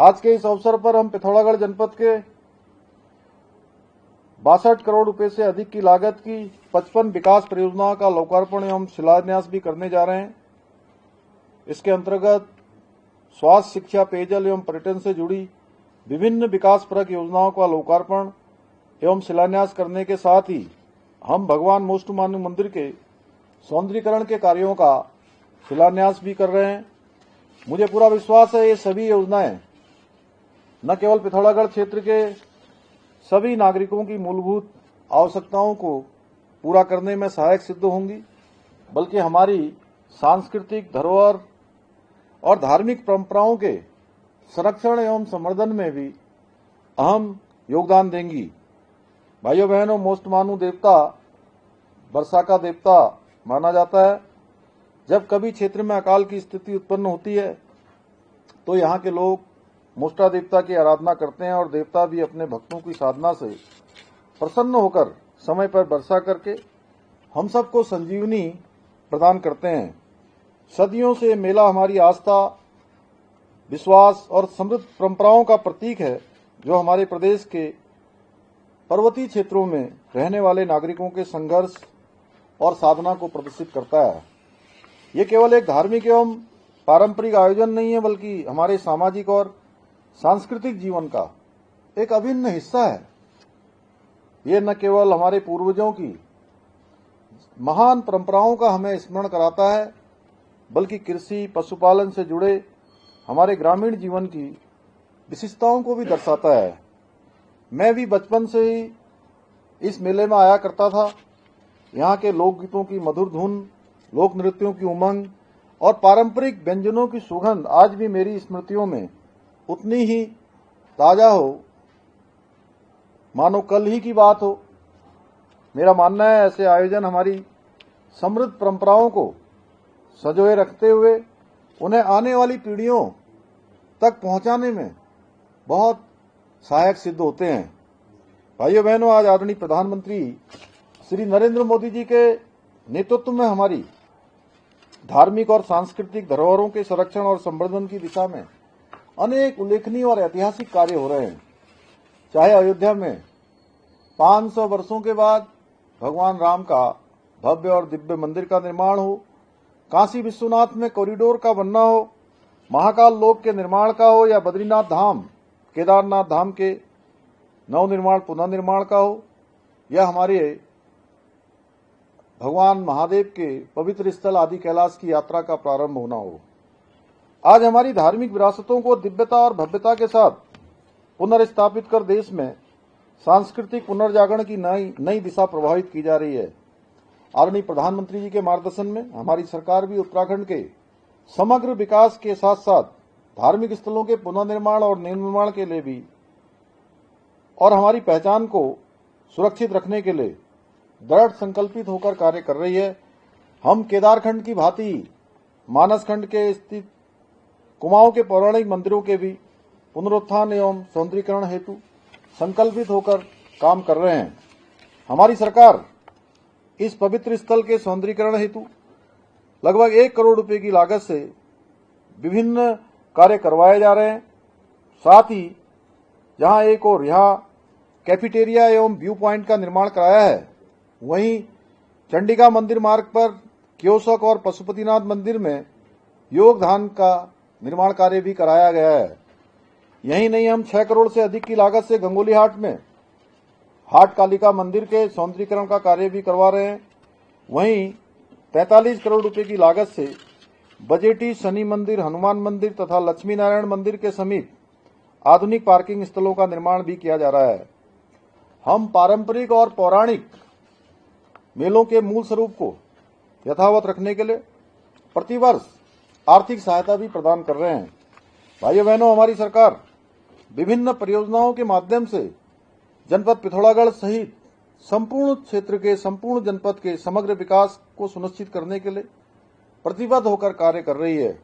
आज के इस अवसर पर हम पिथौरागढ़ जनपद के 62 करोड़ रुपए से अधिक की लागत की 55 विकास परियोजनाओं का लोकार्पण एवं शिलान्यास भी करने जा रहे हैं। इसके अंतर्गत स्वास्थ्य, शिक्षा, पेयजल एवं पर्यटन से जुड़ी विभिन्न विकासपरक योजनाओं का लोकार्पण एवं शिलान्यास करने के साथ ही हम भगवान मोष्टमान्य मंदिर के सौंदर्यीकरण के कार्यों का शिलान्यास भी कर रहे हैं। मुझे पूरा विश्वास है ये सभी योजनाएं न केवल पिथौरागढ़ क्षेत्र के सभी नागरिकों की मूलभूत आवश्यकताओं को पूरा करने में सहायक सिद्ध होंगी, बल्कि हमारी सांस्कृतिक धरोहर और धार्मिक परंपराओं के संरक्षण एवं संवर्धन में भी अहम योगदान देंगी। भाइयों बहनों, मोष्टमान्य देवता वर्षा का देवता माना जाता है। जब कभी क्षेत्र में अकाल की स्थिति उत्पन्न होती है तो यहाँ के लोग मोष्टा देवता की आराधना करते हैं और देवता भी अपने भक्तों की साधना से प्रसन्न होकर समय पर वर्षा करके हम सबको संजीवनी प्रदान करते हैं। सदियों से मेला हमारी आस्था, विश्वास और समृद्ध परंपराओं का प्रतीक है, जो हमारे प्रदेश के पर्वतीय क्षेत्रों में रहने वाले नागरिकों के संघर्ष और साधना को प्रदर्शित करता है। ये केवल एक धार्मिक एवं पारंपरिक आयोजन नहीं है, बल्कि हमारे सामाजिक और सांस्कृतिक जीवन का एक अभिन्न हिस्सा है। ये न केवल हमारे पूर्वजों की महान परंपराओं का हमें स्मरण कराता है, बल्कि कृषि, पशुपालन से जुड़े हमारे ग्रामीण जीवन की विशिष्टताओं को भी दर्शाता है। मैं भी बचपन से ही इस मेले में आया करता था। यहाँ के लोकगीतों की मधुर धुन, लोक नृत्यों की उमंग और पारंपरिक व्यंजनों की सुगंध आज भी मेरी स्मृतियों में उतनी ही ताजा हो मानो कल ही की बात हो। मेरा मानना है ऐसे आयोजन हमारी समृद्ध परंपराओं को संजोए रखते हुए उन्हें आने वाली पीढ़ियों तक पहुंचाने में बहुत सहायक सिद्ध होते हैं। भाइयों बहनों, आज आदरणीय प्रधानमंत्री श्री नरेंद्र मोदी जी के नेतृत्व में हमारी धार्मिक और सांस्कृतिक धरोहरों के संरक्षण और संवर्धन की दिशा में अनेक उल्लेखनीय और ऐतिहासिक कार्य हो रहे हैं। चाहे अयोध्या में 500 वर्षों के बाद भगवान राम का भव्य और दिव्य मंदिर का निर्माण हो, काशी विश्वनाथ में कॉरिडोर का बनना हो, महाकाल लोक के निर्माण का हो, या बद्रीनाथ धाम, केदारनाथ धाम के नवनिर्माण पुनर्निर्माण का हो, या हमारे भगवान महादेव के पवित्र स्थल आदि कैलाश की यात्रा का प्रारंभ होना हो। आज हमारी धार्मिक विरासतों को दिव्यता और भव्यता के साथ पुनर्स्थापित कर देश में सांस्कृतिक पुनर्जागरण की नई दिशा प्रभावित की जा रही है। आदरणीय प्रधानमंत्री जी के मार्गदर्शन में हमारी सरकार भी उत्तराखंड के समग्र विकास के साथ साथ धार्मिक स्थलों के पुनर्निर्माण और निर्माण के लिए भी और हमारी पहचान को सुरक्षित रखने के लिए दृढ़ संकल्पित होकर कार्य कर रही है। हम केदारखंड की भांति मानसखंड के स्थित कुमाऊं के पौराणिक मंदिरों के भी पुनरुत्थान एवं सौंदर्यीकरण हेतु संकल्पित होकर काम कर रहे हैं। हमारी सरकार इस पवित्र स्थल के सौंदर्यीकरण हेतु लगभग 1 करोड़ रुपए की लागत से विभिन्न कार्य करवाए जा रहे हैं। साथ ही जहां एक और यहाँ कैफेटेरिया एवं व्यू पॉइंट का निर्माण कराया है, वहीं चंडिका मंदिर मार्ग पर कियोस्क और पशुपतिनाथ मंदिर में योगदान का निर्माण कार्य भी कराया गया है। यही नहीं, हम 6 करोड़ से अधिक की लागत से गंगोली हाट में हाट कालिका मंदिर के सौंदर्यीकरण का कार्य भी करवा रहे हैं। वहीं 43 करोड़ रुपए की लागत से बजेटी शनि मंदिर, हनुमान मंदिर तथा लक्ष्मी नारायण मंदिर के समीप आधुनिक पार्किंग स्थलों का निर्माण भी किया जा रहा है। हम पारंपरिक और पौराणिक मेलों के मूल स्वरूप को यथावत रखने के लिए प्रतिवर्ष आर्थिक सहायता भी प्रदान कर रहे हैं। भाइयों बहनों, हमारी सरकार विभिन्न परियोजनाओं के माध्यम से जनपद पिथौरागढ़ सहित संपूर्ण क्षेत्र के, संपूर्ण जनपद के समग्र विकास को सुनिश्चित करने के लिए प्रतिबद्ध होकर कार्य कर रही है।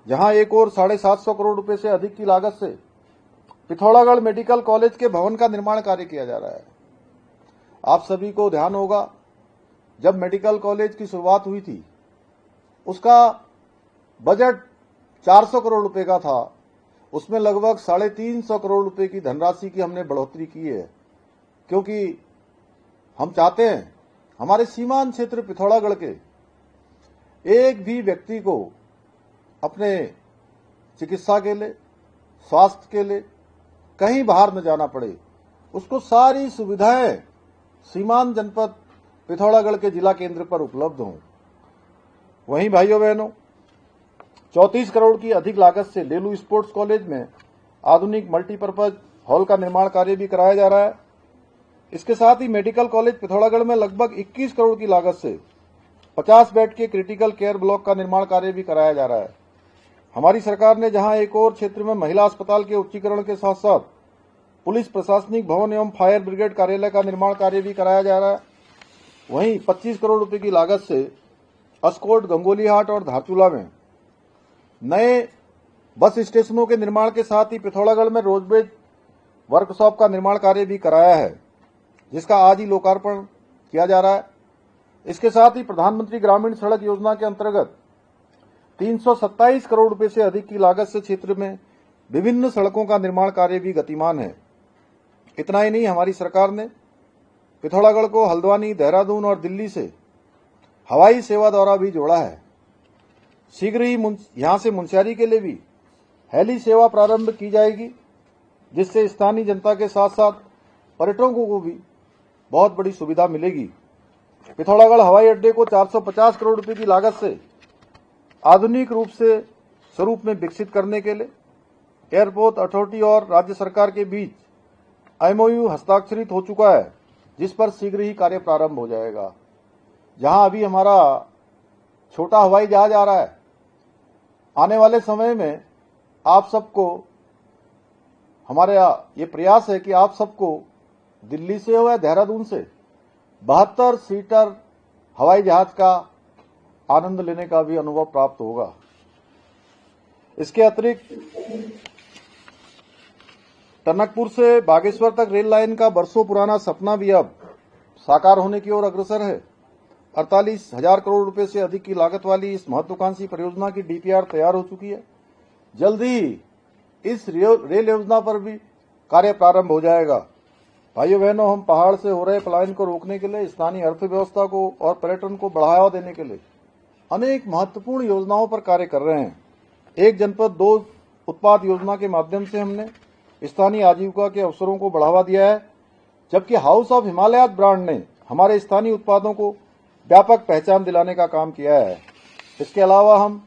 जहां एक और 750 करोड़ रुपए से अधिक की लागत से पिथौरागढ़ मेडिकल कॉलेज के भवन का निर्माण कार्य किया जा रहा है। आप सभी को ध्यान होगा, जब मेडिकल कॉलेज की शुरुआत हुई थी उसका बजट 400 करोड़ रुपए का था उसमें लगभग 350 करोड़ रुपए की धनराशि की हमने बढ़ोतरी की है, क्योंकि हम चाहते हैं हमारे सीमांत क्षेत्र पिथौरागढ़ के एक भी व्यक्ति को अपने चिकित्सा के लिए, स्वास्थ्य के लिए कहीं बाहर न जाना पड़े। उसको सारी सुविधाएं सीमांत जनपद पिथौरागढ़ के जिला केंद्र पर उपलब्ध हों। वहीं भाइयों बहनों, 34 करोड़ की अधिक लागत से लेलू स्पोर्ट्स कॉलेज में आधुनिक मल्टीपर्पज हॉल का निर्माण कार्य भी कराया जा रहा है। इसके साथ ही मेडिकल कॉलेज पिथौरागढ़ में लगभग 21 करोड़ की लागत से 50 बेड के क्रिटिकल केयर ब्लॉक का निर्माण कार्य भी कराया जा रहा है। हमारी सरकार ने जहां एक और क्षेत्र में महिला अस्पताल के उच्चीकरण के साथ साथ पुलिस प्रशासनिक भवन एवं फायर ब्रिगेड कार्यालय का निर्माण कार्य भी कराया जा रहा है, वहीं 25 करोड़ रुपए की लागत से अस्कोट, गंगोलीहाट और धारचूला में नए बस स्टेशनों के निर्माण के साथ ही पिथौरागढ़ में रोडवेज वर्कशॉप का निर्माण कार्य भी कराया है, जिसका आज ही लोकार्पण किया जा रहा है। इसके साथ ही प्रधानमंत्री ग्रामीण सड़क योजना के अंतर्गत 327 करोड़ रुपए से अधिक की लागत से क्षेत्र में विभिन्न सड़कों का निर्माण कार्य भी गतिमान है। इतना ही नहीं, हमारी सरकार ने पिथौरागढ़ को हल्द्वानी, देहरादून और दिल्ली से हवाई सेवा द्वारा भी जोड़ा है। शीघ्र ही यहां से मुंशियारी के लिए भी हेली सेवा प्रारंभ की जाएगी, जिससे स्थानीय जनता के साथ साथ पर्यटकों को भी बहुत बड़ी सुविधा मिलेगी। पिथौरागढ़ हवाई अड्डे को 450 करोड़ रुपए की लागत से आधुनिक रूप से स्वरूप में विकसित करने के लिए एयरपोर्ट अथॉरिटी और राज्य सरकार के बीच एमओयू हस्ताक्षरित हो चुका है, जिस पर शीघ्र ही कार्य प्रारंभ हो जाएगा। जहां अभी हमारा छोटा हवाई जहाज आ रहा है, आने वाले समय में आप सबको हमारे ये प्रयास है कि आप सबको दिल्ली से हो या देहरादून से 72 सीटर हवाई जहाज का आनंद लेने का भी अनुभव प्राप्त होगा। इसके अतिरिक्त टनकपुर से बागेश्वर तक रेल लाइन का बरसों पुराना सपना भी अब साकार होने की ओर अग्रसर है। 48,000 करोड़ रुपए से अधिक की लागत वाली इस महत्वाकांक्षी परियोजना की डीपीआर तैयार हो चुकी है। जल्द ही इस रेल योजना पर भी कार्य प्रारंभ हो जाएगा। भाइयों बहनों, हम पहाड़ से हो रहे पलायन को रोकने के लिए, स्थानीय अर्थव्यवस्था को और पर्यटन को बढ़ावा देने के लिए अनेक महत्वपूर्ण योजनाओं पर कार्य कर रहे हैं। एक जनपद दो उत्पाद योजना के माध्यम से हमने स्थानीय आजीविका के अवसरों को बढ़ावा दिया है, जबकि हाउस ऑफ हिमालयात ब्रांड ने हमारे स्थानीय उत्पादों को व्यापक पहचान दिलाने का काम किया है। इसके अलावा हम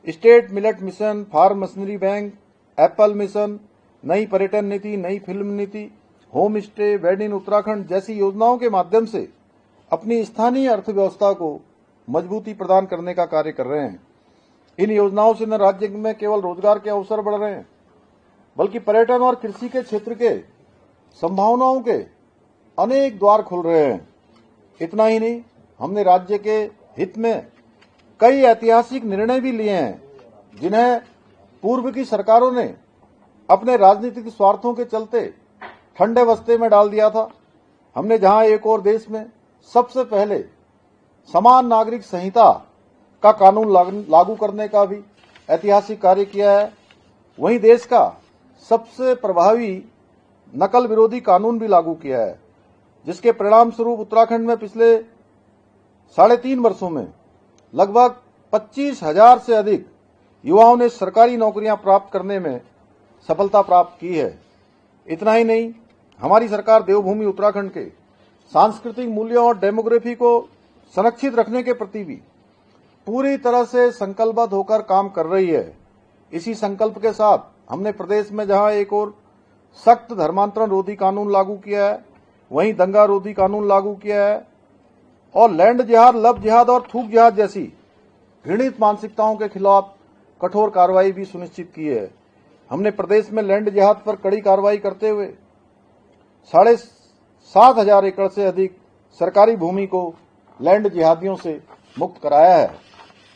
state millet mission, farm machinery bank, apple mission, नई पर्यटन नीति, नई फिल्म नीति, home stay, wed in Uttarakhand जैसी योजनाओं के माध्यम से अपनी स्थानीय अर्थव्यवस्था को मजबूती प्रदान करने का कार्य कर रहे हैं। इन योजनाओं से न राज्य में केवल रोजगार के अवसर बढ़ रहे हैं, बल्कि पर्यटन और कृषि के क्षेत्र के संभावनाओं के अनेक द्वार खुल रहे हैं। इतना ही नहीं, हमने राज्य के हित में कई ऐतिहासिक निर्णय भी लिए हैं, जिन्हें पूर्व की सरकारों ने अपने राजनीतिक स्वार्थों के चलते ठंडे बस्ते में डाल दिया था। हमने जहां एक और देश में सबसे पहले समान नागरिक संहिता का कानून लागू करने का भी ऐतिहासिक कार्य किया है, वहीं देश का सबसे प्रभावी नकल विरोधी कानून भी लागू किया है, जिसके परिणाम स्वरूप उत्तराखंड में पिछले 3.5 वर्षों में लगभग 25,000 से अधिक युवाओं ने सरकारी नौकरियां प्राप्त करने में सफलता प्राप्त की है। इतना ही नहीं, हमारी सरकार देवभूमि उत्तराखंड के सांस्कृतिक मूल्यों और डेमोग्राफी को संरक्षित रखने के प्रति भी पूरी तरह से संकल्पबद्ध होकर काम कर रही है। इसी संकल्प के साथ हमने प्रदेश में जहां एक और सख्त धर्मांतरण रोधी कानून लागू किया है, वहीं दंगा रोधी कानून लागू किया है और लैंड जिहाद, लव जिहाद और थूक जिहाद जैसी घृणित मानसिकताओं के खिलाफ कठोर कार्रवाई भी सुनिश्चित की है। हमने प्रदेश में लैंड जिहाद पर कड़ी कार्रवाई करते हुए 7,500 एकड़ से अधिक सरकारी भूमि को लैंड जिहादियों से मुक्त कराया है।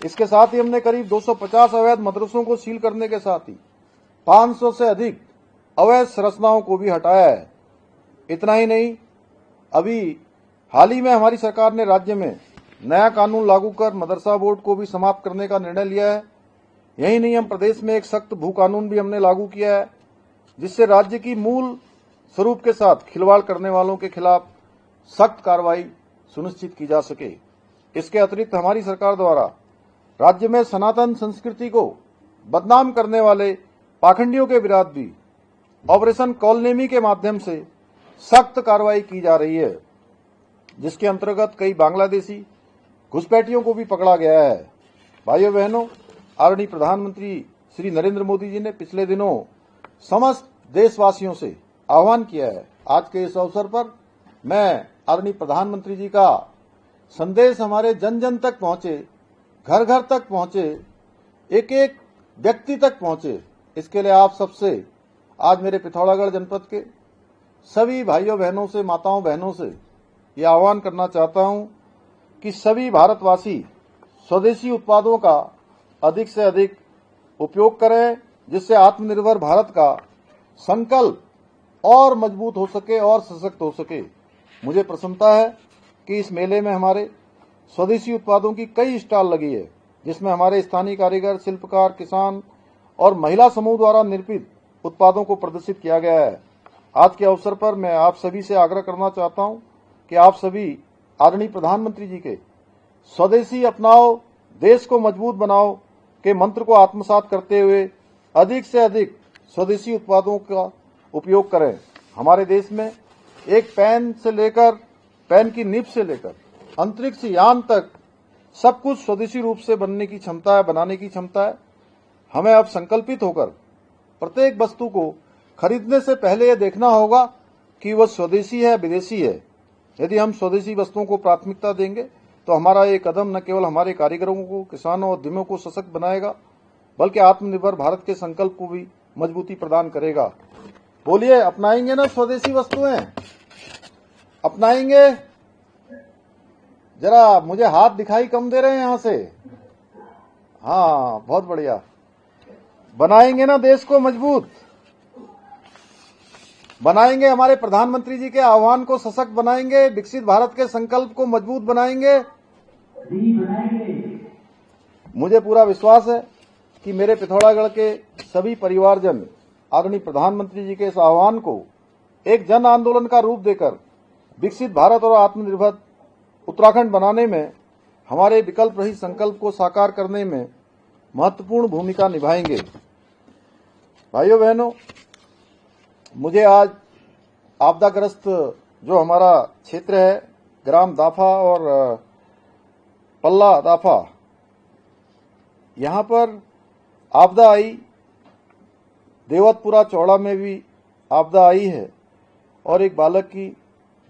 इसके साथ ही हमने करीब 250 अवैध मदरसों को सील करने के साथ ही 500 से अधिक अवैध संरचनाओं को भी हटाया है। इतना ही नहीं, अभी हाल ही में हमारी सरकार ने राज्य में नया कानून लागू कर मदरसा बोर्ड को भी समाप्त करने का निर्णय लिया है। यही नहीं, हम प्रदेश में एक सख्त भू कानून भी हमने लागू किया है, जिससे राज्य की मूल स्वरूप के साथ खिलवाड़ करने वालों के खिलाफ सख्त कार्रवाई सुनिश्चित की जा सके। इसके अतिरिक्त हमारी सरकार द्वारा राज्य में सनातन संस्कृति को बदनाम करने वाले पाखंडियों के विरुद्ध भी ऑपरेशन कॉलनेमी के माध्यम से सख्त कार्रवाई की जा रही है, जिसके अंतर्गत कई बांग्लादेशी घुसपैठियों को भी पकड़ा गया है। भाइयों बहनों, आदरणीय प्रधानमंत्री श्री नरेंद्र मोदी जी ने पिछले दिनों समस्त देशवासियों से आह्वान किया है। आज के इस अवसर पर मैं आदरणीय प्रधानमंत्री जी का संदेश हमारे जन जन तक पहुंचे, घर घर तक पहुंचे, एक एक व्यक्ति तक पहुंचे, इसके लिए आप सबसे आज मेरे पिथौरागढ़ जनपद के सभी भाइयों बहनों से, माताओं बहनों से यह आह्वान करना चाहता हूं कि सभी भारतवासी स्वदेशी उत्पादों का अधिक से अधिक उपयोग करें, जिससे आत्मनिर्भर भारत का संकल्प और मजबूत हो सके और सशक्त हो सके। मुझे प्रसन्नता है कि इस मेले में हमारे स्वदेशी उत्पादों की कई स्टॉल लगी है, जिसमें हमारे स्थानीय कारीगर, शिल्पकार, किसान और महिला समूह द्वारा निर्मित उत्पादों को प्रदर्शित किया गया है। आज के अवसर पर मैं आप सभी से आग्रह करना चाहता हूं कि आप सभी आदरणीय प्रधानमंत्री जी के स्वदेशी अपनाओ, देश को मजबूत बनाओ के मंत्र को आत्मसात करते हुए अधिक से अधिक स्वदेशी उत्पादों का उपयोग करें। हमारे देश में एक पेन की निब से लेकर अंतरिक्ष यान तक सब कुछ स्वदेशी रूप से बनाने की क्षमता है। हमें अब संकल्पित होकर प्रत्येक वस्तु को खरीदने से पहले यह देखना होगा कि वह स्वदेशी है, विदेशी है। यदि हम स्वदेशी वस्तुओं को प्राथमिकता देंगे तो हमारा ये कदम न केवल हमारे कारीगरों को, किसानों और उद्यमियों को सशक्त बनाएगा, बल्कि आत्मनिर्भर भारत के संकल्प को भी मजबूती प्रदान करेगा। बोलिए, अपनाएंगे ना स्वदेशी वस्तुएं? अपनाएंगे? जरा मुझे हाथ दिखाई कम दे रहे हैं यहां से। हाँ, बहुत बढ़िया। बनाएंगे ना देश को मजबूत? बनाएंगे? हमारे प्रधानमंत्री जी के आह्वान को सशक्त बनाएंगे, विकसित भारत के संकल्प को मजबूत बनाएंगे? मुझे पूरा विश्वास है कि मेरे पिथौरागढ़ के सभी परिवारजन आदरणीय प्रधानमंत्री जी के इस आह्वान को एक जन आंदोलन का रूप देकर विकसित भारत और आत्मनिर्भर उत्तराखंड बनाने में, हमारे विकल्प रहित संकल्प को साकार करने में महत्वपूर्ण भूमिका निभाएंगे। भाइयों बहनों, मुझे आज आपदाग्रस्त जो हमारा क्षेत्र है, ग्राम दाफा और पल्ला दाफा, यहां पर आपदा आई, देवतपुरा चौड़ा में भी आपदा आई है और एक बालक की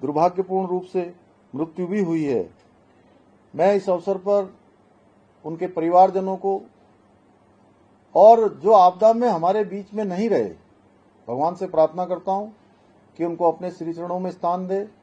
दुर्भाग्यपूर्ण रूप से मृत्यु भी हुई है। मैं इस अवसर पर उनके परिवारजनों को और जो आपदा में हमारे बीच में नहीं रहे, भगवान से प्रार्थना करता हूं कि उनको अपने श्री चरणों में स्थान दे।